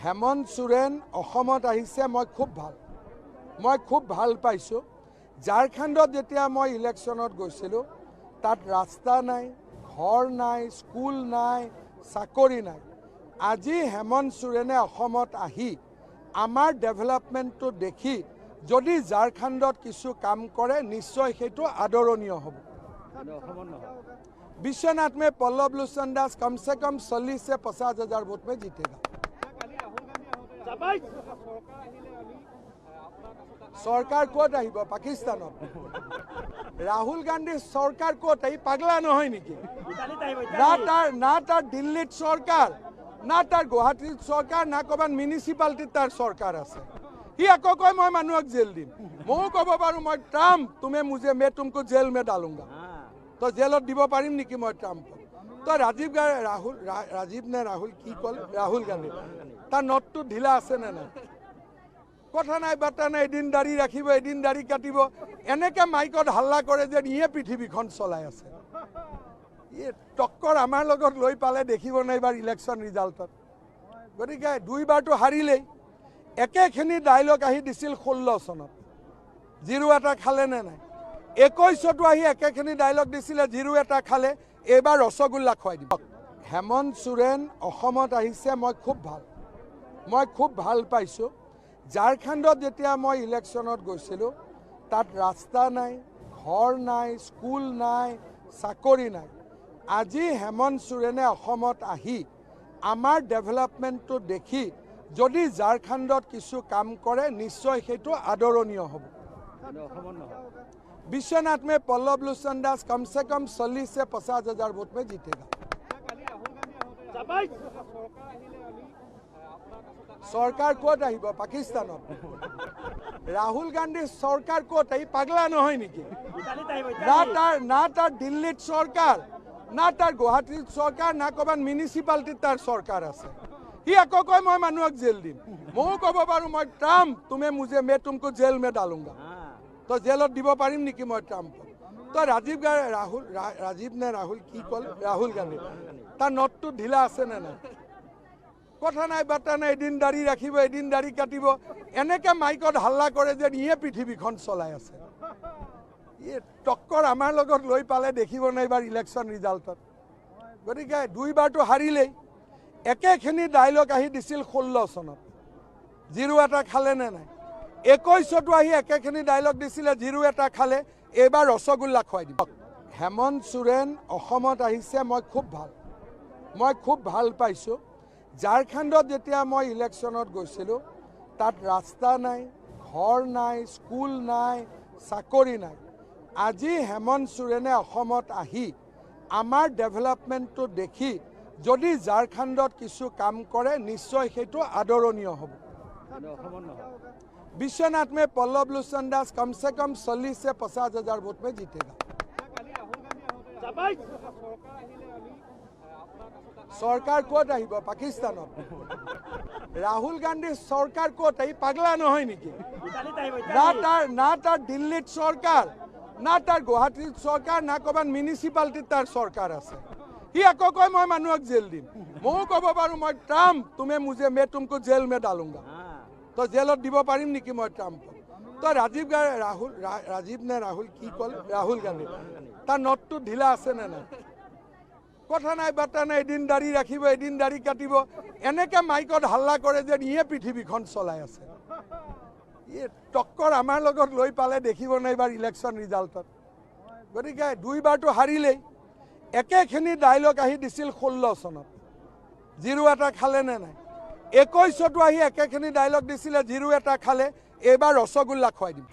হেমন্ত সোৰেন অসমত আহিছে মই খুব ভাল পাইছোঁ। ঝাৰখণ্ডত যেতিয়া মই ইলেকশ্যনত গৈছিলোঁ তাত ৰাস্তা নাই, ঘৰ নাই, স্কুল নাই, চাকৰি নাই। আজি হেমন্ত সোৰেনে অসমত আহি আমাৰ ডেভেলপমেণ্টটো দেখি যদি ঝাৰখণ্ডত কিছু কাম কৰে নিশ্চয় সেইটো আদৰণীয় হ'ব। विश्वनाथ में पल्लव लोचन दास कम से कम 40 से 50 हजार वोट में जीतेगा। सरकार कत आहिब पाकिस्तान राहुल गांधी सरकार कत पगला নহয় নেকি ना तार दिल्ली सरकार ना तार गुवाहाटी सरकार ना कबान म्यूनिसिपालिटी तार सरकार আছে हि আকৌ কয় মই মানুহক জেল দিম মই কব পাৰো মই ট্ৰাম্প তুমি मुझे मैं तुमको जेल में डालूंगा तो जेलत দিব পাৰিম নেকি মই ট্ৰাম্প তো राजीव ने राहुल की कल राहुल गांधी तार नोट ढिला আছে না না কথা নাই বার্তা নাই এদিন দাড়ি রাখিব এদিন দাড়ি কাটিব এনেকে মাইকত হাল্লা করে যে ইয়ে পৃথিবীখন চলাই আছে ই টক্কৰ আমাৰ লগত লৈ পালে দেখিব না এবাৰ ইলেকশন ৰিজাল্টত গতিকে দুইবাৰটো হাৰিলেই একেখিনি ডায়লগ আহি দিছিল 16 চনত জিৰো এটা খালে নে নাই 21তো আহি একেখিনি ডায়লগ দিছিলে জিৰো এটা খালে এবাৰ ৰসগোল্লা খুৱাই দিব। হেমন্ত সোৰেন অসমত আহিছে মই খুব ভাল পাইছোঁ। ঝাৰখণ্ডত যেতিয়া মই ইলেকশ্যনত গৈছিলোঁ তাত ৰাস্তা নাই, ঘৰ নাই, স্কুল নাই, চাকৰি নাই। আজি হেমন্ত সোৰেনে অসমত আহি আমাৰ ডেভেলপমেণ্টটো দেখি যদি ঝাৰখণ্ডত কিছু কাম কৰে নিশ্চয় সেইটো আদৰণীয় হ'ব। विश्वनाथ में पल्लव लोचन दास कम से कम 40 से 50 हजार वोट में जीतेगा। सरकार कत आहिब पाकिस्तान राहुल गांधी सरकार कत पगला নহয় নেকি ना तार दिल्ली सरकार ना तार गुवाहाटी सरकार ना कबान म्यूनिसिपालिटी तार सरकार আছে हि আকৌ কয় মই মানুহক জেল দিম মই কব পাৰো মই ট্ৰাম্প তুমি मुझे मैं तुमको जेल में डालूंगा तो जेलत দিব পাৰিম নেকি মই ট্ৰাম্প তো राजीव ने राहुल की कल राहुल गांधी तार नोट ढिला আছে না না কথা নাই বার্তা নাই এদিন দাড়ি রাখিব এদিন দাড়ি কাটিব এনেকে মাইকত হাল্লা করে যে ইয়ে পৃথিবীখন চলাই আছে ই টক্কৰ আমাৰ লগত লৈ পালে দেখিব না এবাৰ ইলেকশন ৰিজাল্টত গতিকে দুইবাৰটো হাৰিলেই একেখিনি ডায়লগ আহি দিছিল 16 চনত জিৰো এটা খালে নে নাই 21তো আহি একেখিনি ডায়লগ দিছিলে জিৰো এটা খালে এবাৰ ৰসগোল্লা খুৱাই দিব। হেমন্ত সোৰেন অসমত আহিছে মই খুব ভাল পাইছোঁ। ঝাৰখণ্ডত যেতিয়া মই ইলেকশ্যনত গৈছিলোঁ তাত ৰাস্তা নাই, ঘৰ নাই, স্কুল নাই, চাকৰি নাই। আজি হেমন্ত সোৰেনে অসমত আহি আমাৰ ডেভেলপমেণ্টটো দেখি যদি ঝাৰখণ্ডত কিছু কাম কৰে নিশ্চয় সেইটো আদৰণীয় হ'ব। विश्वनाथ में पल्लव लोचन दास कम से कम 40 से 50 हजार वोट में जीतेगा। सरकार कत आहिब पाकिस्तान राहुल गांधी सरकार कत पगला নহয় নেকি ना तार दिल्ली सरकार ना तार गुवाहाटी सरकार ना कबान म्यूनिसिपालिटी तार सरकार আছে हि আকৌ কয় মই মানুহক জেল দিম মই কব পাৰো মই ট্ৰাম্প তুমি मुझे मैं तुमको जेल में डालूंगा तो जेलत দিব পাৰিম নেকি মই ট্ৰাম্প তো राजीव ने राहुल की कल राहुल गांधी तार नोट ढिला আছে না না কথা নাই বার্তা নাই এদিন দাড়ি রাখিব এদিন দাড়ি কাটিব এনেকে মাইকত হাল্লা করে যে ইয়ে পৃথিবীখন চলাই আছে ই টক্কৰ আমাৰ লগত লৈ পালে দেখিব না এবাৰ ইলেকশন ৰিজাল্টত গতিকে দুইবাৰটো হাৰিলেই একেখিনি ডায়লগ আহি দিছিল 16 চনত জিৰো এটা খালে নে নাই 21তো আহি একেখিনি ডায়লগ দিছিলে জিৰো এটা খালে এবাৰ ৰসগোল্লা খুৱাই দিব।